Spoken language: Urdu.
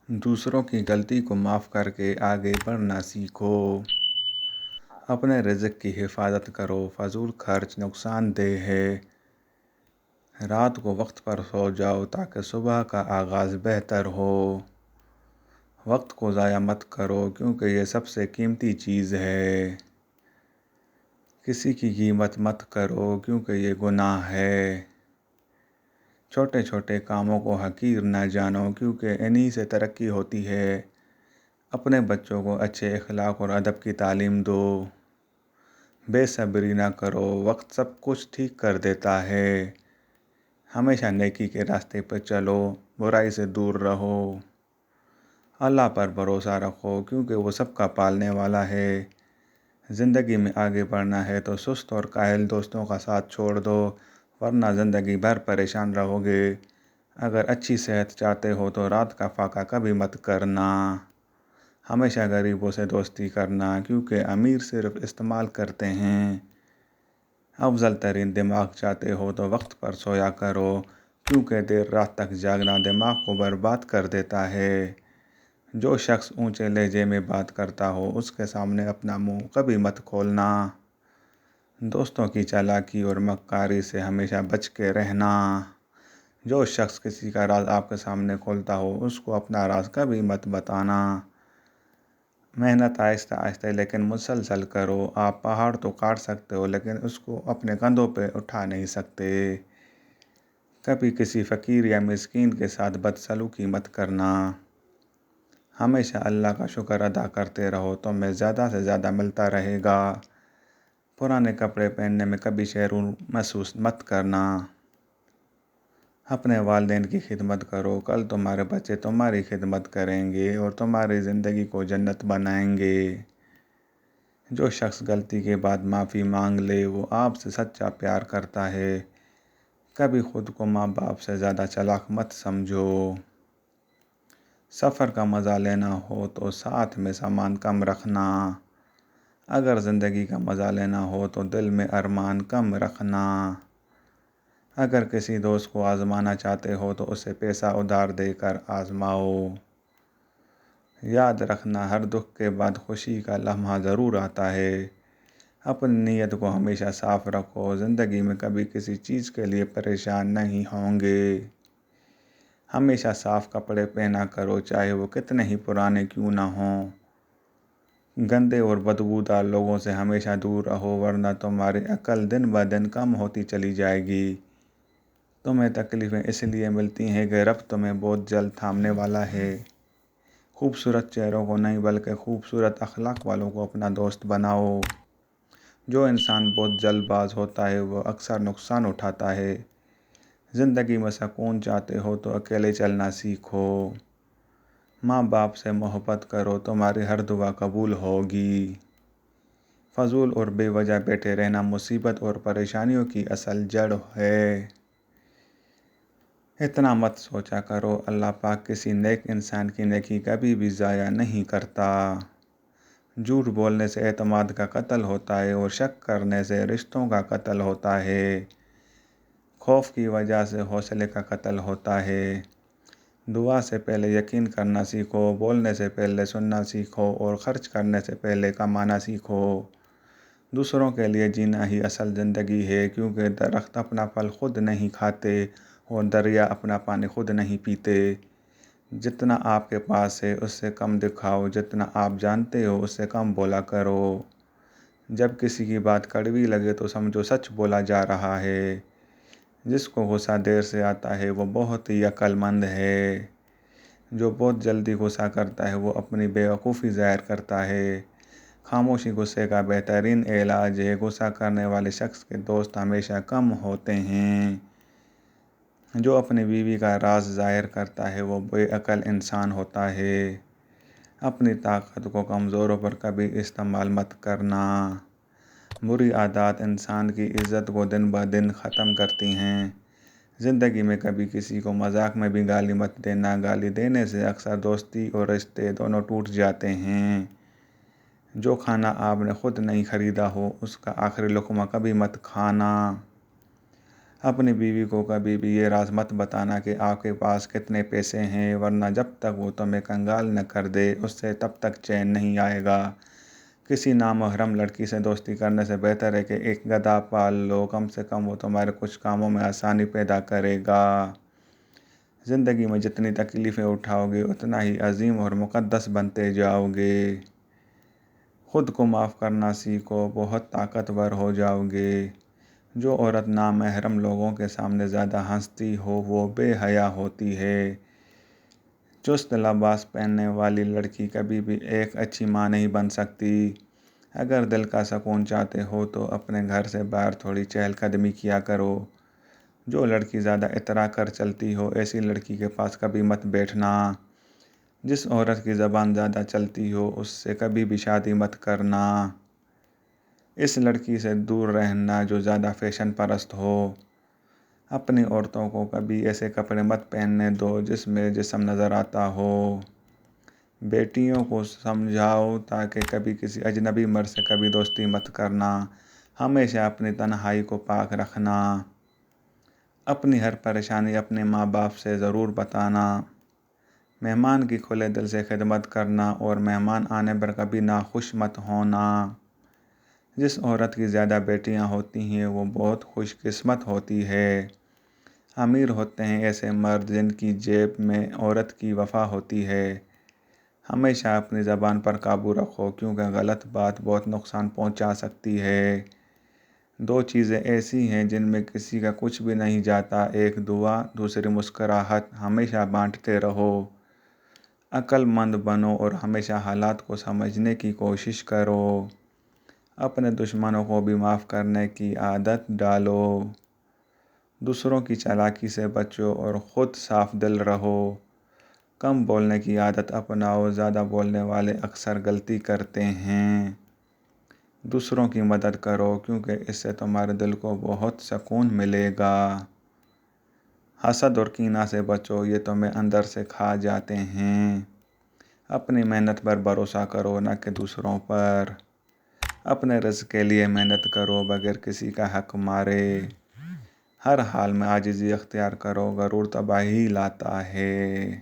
دوسروں کی غلطی کو معاف کر کے آگے بڑھنا سیکھو۔ اپنے رزق کی حفاظت کرو، فضول خرچ نقصان دہ ہے۔ رات کو وقت پر سو جاؤ تاکہ صبح کا آغاز بہتر ہو۔ وقت کو ضائع مت کرو کیونکہ یہ سب سے قیمتی چیز ہے۔ کسی کی قیمت مت کرو کیونکہ یہ گناہ ہے۔ چھوٹے چھوٹے کاموں کو حقیر نہ جانو کیونکہ انہی سے ترقی ہوتی ہے۔ اپنے بچوں کو اچھے اخلاق اور ادب کی تعلیم دو۔ بے صبری نہ کرو، وقت سب کچھ ٹھیک کر دیتا ہے۔ ہمیشہ نیکی کے راستے پر چلو، برائی سے دور رہو۔ اللہ پر بھروسہ رکھو کیونکہ وہ سب کا پالنے والا ہے۔ زندگی میں آگے بڑھنا ہے تو سست اور کاہل دوستوں کا ساتھ چھوڑ دو ورنہ زندگی بھر پریشان رہو گے۔ اگر اچھی صحت چاہتے ہو تو رات کا فاقہ کبھی مت کرنا۔ ہمیشہ غریبوں سے دوستی کرنا کیونکہ امیر صرف استعمال کرتے ہیں۔ افضل ترین دماغ چاہتے ہو تو وقت پر سویا کرو کیونکہ دیر رات تک جاگنا دماغ کو برباد کر دیتا ہے۔ جو شخص اونچے لہجے میں بات کرتا ہو اس کے سامنے اپنا منہ کبھی مت کھولنا۔ دوستوں کی چالاکی اور مکاری سے ہمیشہ بچ کے رہنا۔ جو شخص کسی کا راز آپ کے سامنے کھولتا ہو اس کو اپنا راز کبھی مت بتانا۔ محنت آہستہ آہستہ لیکن مسلسل کرو۔ آپ پہاڑ تو کاٹ سکتے ہو لیکن اس کو اپنے کندھوں پہ اٹھا نہیں سکتے۔ کبھی کسی فقیر یا مسکین کے ساتھ بدسلوکی مت کرنا۔ ہمیشہ اللہ کا شکر ادا کرتے رہو، تمہیں زیادہ سے زیادہ ملتا رہے گا۔ پرانے کپڑے پہننے میں کبھی شرم محسوس مت کرنا۔ اپنے والدین کی خدمت کرو، کل تمہارے بچے تمہاری خدمت کریں گے اور تمہاری زندگی کو جنت بنائیں گے۔ جو شخص غلطی کے بعد معافی مانگ لے وہ آپ سے سچا پیار کرتا ہے۔ کبھی خود کو ماں باپ سے زیادہ چالاک مت سمجھو۔ سفر کا مزہ لینا ہو تو ساتھ میں سامان کم رکھنا۔ اگر زندگی کا مزہ لینا ہو تو دل میں ارمان کم رکھنا۔ اگر کسی دوست کو آزمانا چاہتے ہو تو اسے پیسہ ادھار دے کر آزماؤ۔ یاد رکھنا ہر دکھ کے بعد خوشی کا لمحہ ضرور آتا ہے۔ اپنی نیت کو ہمیشہ صاف رکھو، زندگی میں کبھی کسی چیز کے لیے پریشان نہیں ہوں گے۔ ہمیشہ صاف کپڑے پہنا کرو چاہے وہ کتنے ہی پرانے کیوں نہ ہوں۔ گندے اور بدبودار لوگوں سے ہمیشہ دور رہو ورنہ تمہاری عقل دن بہ دن کم ہوتی چلی جائے گی۔ تمہیں تکلیفیں اس لیے ملتی ہیں کہ رب تمہیں بہت جلد تھامنے والا ہے۔ خوبصورت چہروں کو نہیں بلکہ خوبصورت اخلاق والوں کو اپنا دوست بناؤ۔ جو انسان بہت جلد باز ہوتا ہے وہ اکثر نقصان اٹھاتا ہے۔ زندگی میں سکون چاہتے ہو تو اکیلے چلنا سیکھو۔ ماں باپ سے محبت کرو، تمہاری ہر دعا قبول ہوگی۔ فضول اور بے وجہ بیٹھے رہنا مصیبت اور پریشانیوں کی اصل جڑ ہے۔ اتنا مت سوچا کرو، اللہ پاک کسی نیک انسان کی نیکی کبھی بھی ضائع نہیں کرتا۔ جھوٹ بولنے سے اعتماد کا قتل ہوتا ہے اور شک کرنے سے رشتوں کا قتل ہوتا ہے۔ خوف کی وجہ سے حوصلے کا قتل ہوتا ہے۔ دعا سے پہلے یقین کرنا سیکھو، بولنے سے پہلے سننا سیکھو اور خرچ کرنے سے پہلے کمانا سیکھو۔ دوسروں کے لیے جینا ہی اصل زندگی ہے کیونکہ درخت اپنا پھل خود نہیں کھاتے اور دریا اپنا پانی خود نہیں پیتے۔ جتنا آپ کے پاس ہے اس سے کم دکھاؤ، جتنا آپ جانتے ہو اس سے کم بولا کرو۔ جب کسی کی بات کڑوی لگے تو سمجھو سچ بولا جا رہا ہے۔ جس کو غصہ دیر سے آتا ہے وہ بہت ہی عقل مند ہے۔ جو بہت جلدی غصہ کرتا ہے وہ اپنی بے وقوفی ظاہر کرتا ہے۔ خاموشی غصے کا بہترین علاج ہے۔ غصہ کرنے والے شخص کے دوست ہمیشہ کم ہوتے ہیں۔ جو اپنی بیوی کا راز ظاہر کرتا ہے وہ بے عقل انسان ہوتا ہے۔ اپنی طاقت کو کمزوروں پر کبھی استعمال مت کرنا۔ بری عادات انسان کی عزت کو دن بہ دن ختم کرتی ہیں۔ زندگی میں کبھی کسی کو مذاق میں بھی گالی مت دینا، گالی دینے سے اکثر دوستی اور رشتے دونوں ٹوٹ جاتے ہیں۔ جو کھانا آپ نے خود نہیں خریدا ہو اس کا آخری لقمہ کبھی مت کھانا۔ اپنی بیوی کو کبھی بھی یہ راز مت بتانا کہ آپ کے پاس کتنے پیسے ہیں، ورنہ جب تک وہ تمہیں کنگال نہ کر دے اس سے تب تک چین نہیں آئے گا۔ کسی نامحرم لڑکی سے دوستی کرنے سے بہتر ہے کہ ایک گدھا پال لو، کم سے کم وہ تمہارے کچھ کاموں میں آسانی پیدا کرے گا۔ زندگی میں جتنی تکلیفیں اٹھاؤ گے اتنا ہی عظیم اور مقدس بنتے جاؤ گے۔ خود کو معاف کرنا سیکھو، بہت طاقتور ہو جاؤ گے۔ جو عورت نامحرم لوگوں کے سامنے زیادہ ہنستی ہو وہ بے حیا ہوتی ہے۔ چست لباس پہننے والی لڑکی کبھی بھی ایک اچھی ماں نہیں بن سکتی۔ اگر دل کا سکون چاہتے ہو تو اپنے گھر سے باہر تھوڑی چہل قدمی کیا کرو۔ جو لڑکی زیادہ اترا کر چلتی ہو ایسی لڑکی کے پاس کبھی مت بیٹھنا۔ جس عورت کی زبان زیادہ چلتی ہو اس سے کبھی بھی شادی مت کرنا۔ اس لڑکی سے دور رہنا جو زیادہ فیشن پرست ہو۔ اپنی عورتوں کو کبھی ایسے کپڑے مت پہننے دو جس میں جسم نظر آتا ہو۔ بیٹیوں کو سمجھاؤ تاکہ کبھی کسی اجنبی مرد سے کبھی دوستی مت کرنا۔ ہمیشہ اپنی تنہائی کو پاک رکھنا۔ اپنی ہر پریشانی اپنے ماں باپ سے ضرور بتانا۔ مہمان کی کھلے دل سے خدمت کرنا اور مہمان آنے پر کبھی ناخوش مت ہونا۔ جس عورت کی زیادہ بیٹیاں ہوتی ہیں وہ بہت خوش قسمت ہوتی ہے۔ امیر ہوتے ہیں ایسے مرد جن کی جیب میں عورت کی وفا ہوتی ہے۔ ہمیشہ اپنی زبان پر قابو رکھو کیونکہ غلط بات بہت نقصان پہنچا سکتی ہے۔ دو چیزیں ایسی ہیں جن میں کسی کا کچھ بھی نہیں جاتا، ایک دعا، دوسری مسکراہٹ۔ ہمیشہ بانٹتے رہو۔ عقل مند بنو اور ہمیشہ حالات کو سمجھنے کی کوشش کرو۔ اپنے دشمنوں کو بھی معاف کرنے کی عادت ڈالو۔ دوسروں کی چالاکی سے بچو اور خود صاف دل رہو۔ کم بولنے کی عادت اپناؤ، زیادہ بولنے والے اکثر غلطی کرتے ہیں۔ دوسروں کی مدد کرو کیونکہ اس سے تمہارے دل کو بہت سکون ملے گا۔ حسد اور کینہ سے بچو، یہ تمہیں اندر سے کھا جاتے ہیں۔ اپنی محنت پر بھروسہ کرو نہ کہ دوسروں پر۔ اپنے رزق کے لیے محنت کرو بغیر کسی کا حق مارے۔ ہر حال میں عاجزی اختیار کرو، غرور تباہی لاتا ہے۔